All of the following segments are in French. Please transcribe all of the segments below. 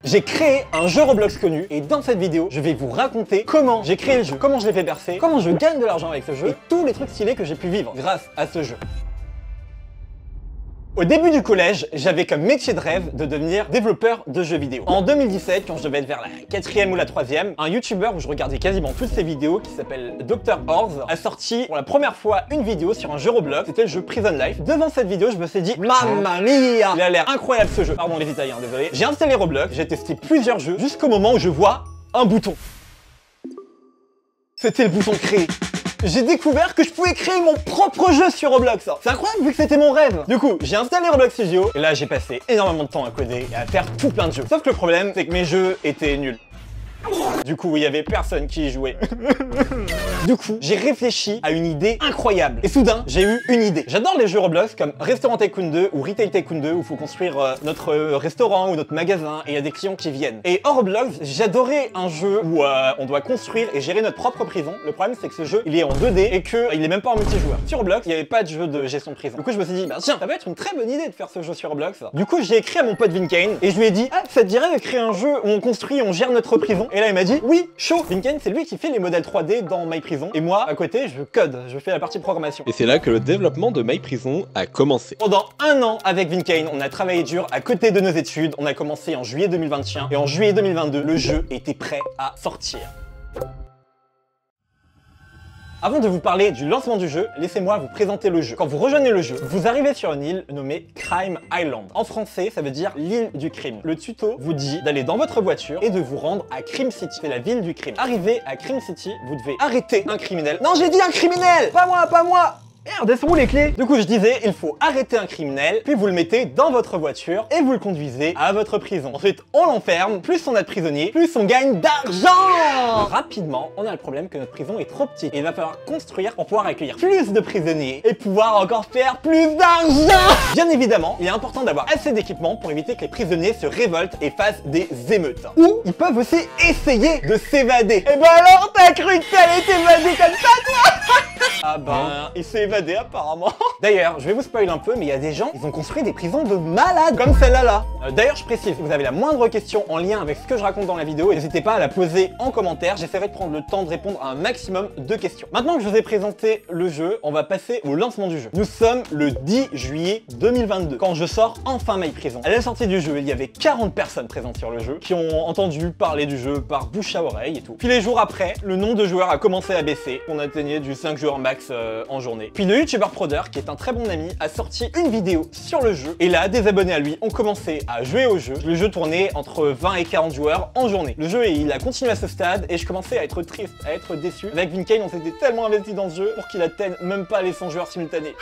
J'ai créé un jeu Roblox connu et dans cette vidéo, je vais vous raconter comment j'ai créé le jeu, comment je l'ai fait percer, comment je gagne de l'argent avec ce jeu et tous les trucs stylés que j'ai pu vivre grâce à ce jeu. Au début du collège, j'avais comme métier de rêve de devenir développeur de jeux vidéo. En 2017, quand je devais être vers la 4e ou la 3e, un youtubeur où je regardais quasiment toutes ses vidéos, qui s'appelle Dr Horse, a sorti pour la première fois une vidéo sur un jeu Roblox, c'était le jeu Prison Life. Devant cette vidéo, je me suis dit, mamma mia, il a l'air incroyable ce jeu. Pardon les Italiens, désolé. J'ai installé Roblox, j'ai testé plusieurs jeux, jusqu'au moment où je vois un bouton. C'était le bouton créer. J'ai découvert que je pouvais créer mon propre jeu sur Roblox. C'est incroyable vu que c'était mon rêve. Du coup, j'ai installé Roblox Studio et là j'ai passé énormément de temps à coder et à faire tout plein de jeux. Sauf que le problème, c'est que mes jeux étaient nuls. Du coup, il y avait personne qui y jouait. Du coup, j'ai réfléchi à une idée incroyable. Et soudain, j'ai eu une idée. J'adore les jeux Roblox comme Restaurant Tycoon 2 ou Retail Tycoon 2 où il faut construire notre restaurant ou notre magasin et il y a des clients qui viennent. Et hors Roblox, j'adorais un jeu où on doit construire et gérer notre propre prison. Le problème, c'est que ce jeu, il est en 2D et qu'il est même pas en multijoueur. Sur Roblox, il n'y avait pas de jeu de gestion de prison. Du coup, je me suis dit, bah tiens, ça va être une très bonne idée de faire ce jeu sur Roblox. Du coup, j'ai écrit à mon pote Vinkane et je lui ai dit, ah, ça te dirait de créer un jeu où on construit, on gère notre prison? Et là, il m'a dit, oui, chaud. Vinkane, c'est lui qui fait les modèles 3D dans My Prison. Et moi, à côté, je code, je fais la partie programmation. Et c'est là que le développement de My Prison a commencé. Pendant un an avec Vinkane, on a travaillé dur à côté de nos études. On a commencé en juillet 2021 et en juillet 2022, le jeu était prêt à sortir. Avant de vous parler du lancement du jeu, laissez-moi vous présenter le jeu. Quand vous rejoignez le jeu, vous arrivez sur une île nommée Crime Island. En français, ça veut dire l'île du crime. Le tuto vous dit d'aller dans votre voiture et de vous rendre à Crime City. C'est la ville du crime. Arrivé à Crime City, vous devez arrêter un criminel. Non, j'ai dit un criminel! Pas moi, pas moi! Merde, elles sont où les clés? Du coup, je disais, il faut arrêter un criminel, puis vous le mettez dans votre voiture et vous le conduisez à votre prison. Ensuite, on l'enferme, plus on a de prisonniers, plus on gagne d'argent! Rapidement, on a le problème que notre prison est trop petite. Et il va falloir construire pour pouvoir accueillir plus de prisonniers et pouvoir encore faire plus d'argent! Bien évidemment, il est important d'avoir assez d'équipement pour éviter que les prisonniers se révoltent et fassent des émeutes. Ou ils peuvent aussi essayer de s'évader. Et ben alors, t'as cru que t'allais t'évader comme ça, toi? Ah ben, il s'est évadé apparemment. D'ailleurs, je vais vous spoiler un peu, mais il y a des gens, ils ont construit des prisons de malades, comme celle-là là. D'ailleurs, je précise, si vous avez la moindre question en lien avec ce que je raconte dans la vidéo, n'hésitez pas à la poser en commentaire, j'essaierai de prendre le temps de répondre à un maximum de questions. Maintenant que je vous ai présenté le jeu, on va passer au lancement du jeu. Nous sommes le 10 juillet 2022, quand je sors enfin My Prison. À la sortie du jeu, il y avait 40 personnes présentes sur le jeu, qui ont entendu parler du jeu par bouche à oreille et tout. Puis les jours après, le nombre de joueurs a commencé à baisser, on atteignait du 5 joueurs max en journée. Puis le youtubeur Proder, qui est un très bon ami, a sorti une vidéo sur le jeu. Et là, des abonnés à lui ont commencé à jouer au jeu. Le jeu tournait entre 20 et 40 joueurs en journée. Le jeu, il a continué à ce stade et je commençais à être triste, à être déçu. Avec Vinkane, on s'était tellement investi dans ce jeu pour qu'il atteigne même pas les 100 joueurs simultanés.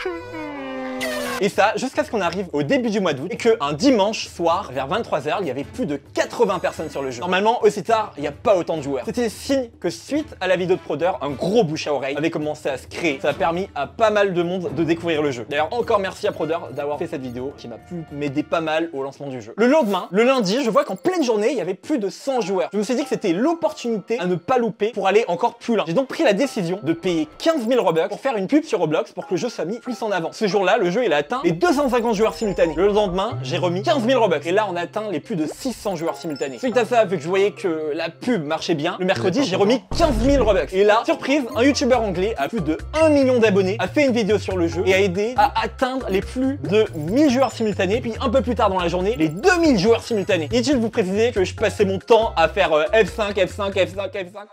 Et ça, jusqu'à ce qu'on arrive au début du mois d'août et qu'un dimanche soir, vers 23 h, il y avait plus de 80 personnes sur le jeu. Normalement, aussi tard, il n'y a pas autant de joueurs. C'était signe que suite à la vidéo de Proder, un gros bouche à oreille avait commencé à se créer. Ça a permis à pas mal de monde de découvrir le jeu. D'ailleurs, encore merci à Proder d'avoir fait cette vidéo qui m'a pu m'aider pas mal au lancement du jeu. Le lendemain, le lundi, je vois qu'en pleine journée, il y avait plus de 100 joueurs. Je me suis dit que c'était l'opportunité à ne pas louper pour aller encore plus loin. J'ai donc pris la décision de payer 15 000 Robux pour faire une pub sur Roblox pour que le jeu soit mis plus en avant. Ce jour-là, le jeu, il a atteint les 250 joueurs simultanés. Le lendemain, j'ai remis 15 000 Robux. Et là, on a atteint les plus de 600 joueurs simultanés. Suite à ça, vu que je voyais que la pub marchait bien, le mercredi, j'ai remis 15 000 Robux. Et là, surprise, un youtubeur anglais à plus de 1 million d'abonnés a fait une vidéo sur le jeu et a aidé à atteindre les plus de 1000 joueurs simultanés. Puis un peu plus tard dans la journée, les 2000 joueurs simultanés. Inutile de vous préciser que je passais mon temps à faire F5, F5, F5, F5.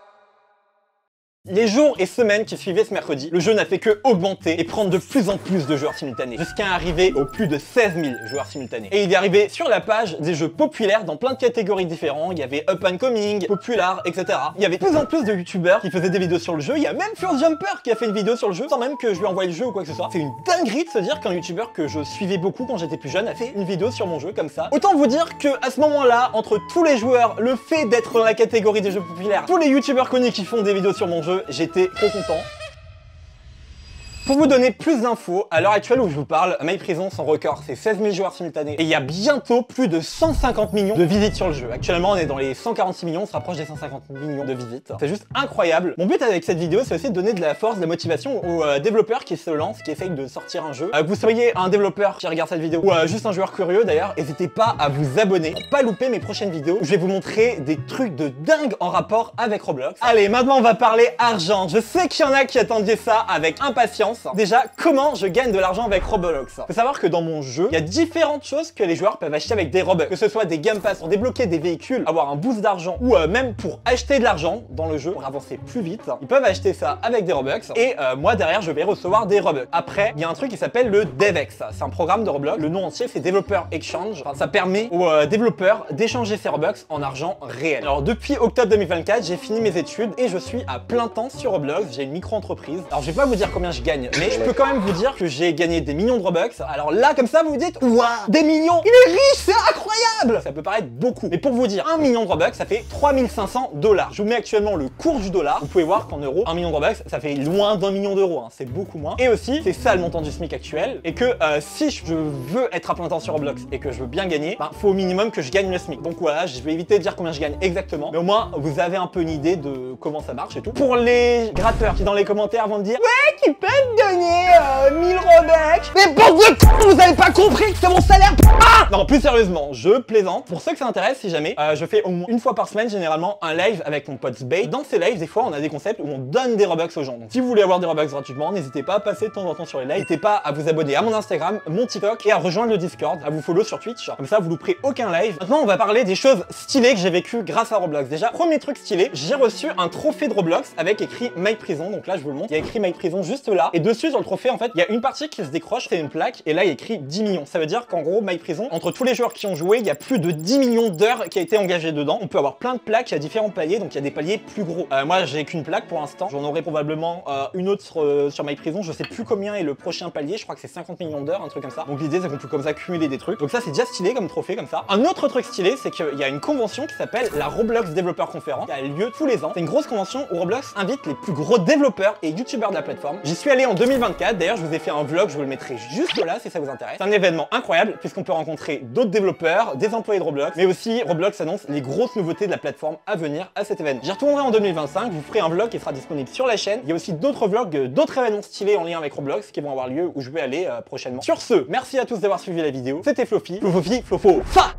Les jours et semaines qui suivaient ce mercredi, le jeu n'a fait que augmenter et prendre de plus en plus de joueurs simultanés, jusqu'à arriver aux plus de 16 000 joueurs simultanés. Et il est arrivé sur la page des jeux populaires dans plein de catégories différentes. Il y avait Up and Coming, Popular, etc. Il y avait de plus en plus de youtubeurs qui faisaient des vidéos sur le jeu. Il y a même First Jumper qui a fait une vidéo sur le jeu sans même que je lui envoie le jeu ou quoi que ce soit. C'est une dinguerie de se dire qu'un youtubeur que je suivais beaucoup quand j'étais plus jeune a fait une vidéo sur mon jeu comme ça. Autant vous dire que à ce moment-là, entre tous les joueurs, le fait d'être dans la catégorie des jeux populaires, tous les youtubeurs connus qui font des vidéos sur mon jeu, j'étais trop content. Pour vous donner plus d'infos, à l'heure actuelle où je vous parle, MyPrison, son record, c'est 16 000 joueurs simultanés. Et il y a bientôt plus de 150 millions de visites sur le jeu. Actuellement, on est dans les 146 millions, on se rapproche des 150 millions de visites. C'est juste incroyable. Mon but avec cette vidéo, c'est aussi de donner de la force, de la motivation aux développeurs qui se lancent, qui essayent de sortir un jeu. Que vous soyez un développeur qui regarde cette vidéo ou juste un joueur curieux d'ailleurs, n'hésitez pas à vous abonner pour pas louper mes prochaines vidéos où je vais vous montrer des trucs de dingue en rapport avec Roblox. Allez, maintenant on va parler argent. Je sais qu'il y en a qui attendaient ça avec impatience. Déjà, comment je gagne de l'argent avec Roblox? Faut savoir que dans mon jeu, il y a différentes choses que les joueurs peuvent acheter avec des Robux. Que ce soit des Game Pass pour débloquer des véhicules, avoir un boost d'argent ou même pour acheter de l'argent dans le jeu pour avancer plus vite. Ils peuvent acheter ça avec des Robux et moi derrière je vais recevoir des Robux. Après, il y a un truc qui s'appelle le DevEx. C'est un programme de Roblox. Le nom entier c'est Developer Exchange. Enfin, ça permet aux développeurs d'échanger ces Robux en argent réel. Alors depuis octobre 2024, j'ai fini mes études et je suis à plein temps sur Roblox. J'ai une micro-entreprise. Alors je vais pas vous dire combien je gagne, mais je peux quand même vous dire que j'ai gagné des millions de Robux. Alors là, comme ça, vous vous dites, waouh, des millions, il est riche, c'est incroyable. Ça peut paraître beaucoup, mais pour vous dire, 1 million de Robux, ça fait 3500 $. Je vous mets actuellement le cours du dollar. Vous pouvez voir qu'en euros, 1 million de Robux, ça fait loin d'1 million d'euros, hein. C'est beaucoup moins. Et aussi, c'est ça le montant du SMIC actuel. Et que si je veux être à plein temps sur Roblox et que je veux bien gagner, faut au minimum que je gagne le SMIC. Donc voilà, je vais éviter de dire combien je gagne exactement, mais au moins vous avez un peu une idée de comment ça marche et tout. Pour les gratteurs qui dans les commentaires vont me dire ouais, tu peux me donner 1000 Robux. Mais bon Dieu, vous avez pas compris que c'est mon salaire. Ah non, plus sérieusement, je plaisante. Pour ceux que ça intéresse, si jamais, je fais au moins une fois par semaine généralement un live avec mon pote Sbait. Dans ces lives, des fois, on a des concepts où on donne des Robux aux gens. Donc si vous voulez avoir des Robux gratuitement, n'hésitez pas à passer de temps en temps sur les lives. N'hésitez pas à vous abonner à mon Instagram, mon TikTok et à rejoindre le Discord, à vous follow sur Twitch. Comme ça, vous louperez aucun live. Maintenant, on va parler des choses stylées que j'ai vécues grâce à Roblox. Déjà, premier truc stylé, j'ai reçu un trophée de Roblox avec écrit MyPrison. Donc là, je vous le montre. Il y a écrit MyPrison juste là. Et dessus, sur le trophée, en fait, il y a une partie qui se décroche, c'est une plaque. Et là, il y a écrit 10 millions. Ça veut dire qu'en gros, MyPrison, entre tous les joueurs qui ont joué, il y a plus de 10 millions d'heures qui a été engagé dedans. On peut avoir plein de plaques, il y a différents paliers, donc il y a des paliers plus gros. Moi, j'ai qu'une plaque pour l'instant. J'en aurai probablement une autre sur MyPrison. Je sais plus combien est le prochain palier. Je crois que c'est 50 millions d'heures, un truc comme ça. Donc l'idée, c'est qu'on peut comme ça cumuler des trucs. Donc ça, c'est déjà stylé comme trophée comme ça. Un autre truc stylé, c'est qu'il y a une convention qui s'appelle la Roblox Developer Conference qui a lieu tous les ans. C'est une grosse convention où Roblox invite les plus gros développeurs et youtubeurs de la plateforme. J'y suis allé en 2024. D'ailleurs, je vous ai fait un vlog, je vous le mettrai juste là si ça vous intéresse. C'est un événement incroyable puisqu'on peut rencontrer d'autres développeurs, des employés de Roblox, mais aussi Roblox annonce les grosses nouveautés de la plateforme à venir à cet événement. J'y retournerai en 2025, je vous ferai un vlog qui sera disponible sur la chaîne. Il y a aussi d'autres vlogs, d'autres événements stylés en lien avec Roblox qui vont avoir lieu où je vais aller prochainement. Sur ce, merci à tous d'avoir suivi la vidéo. C'était Flofi, Flofo, Fa.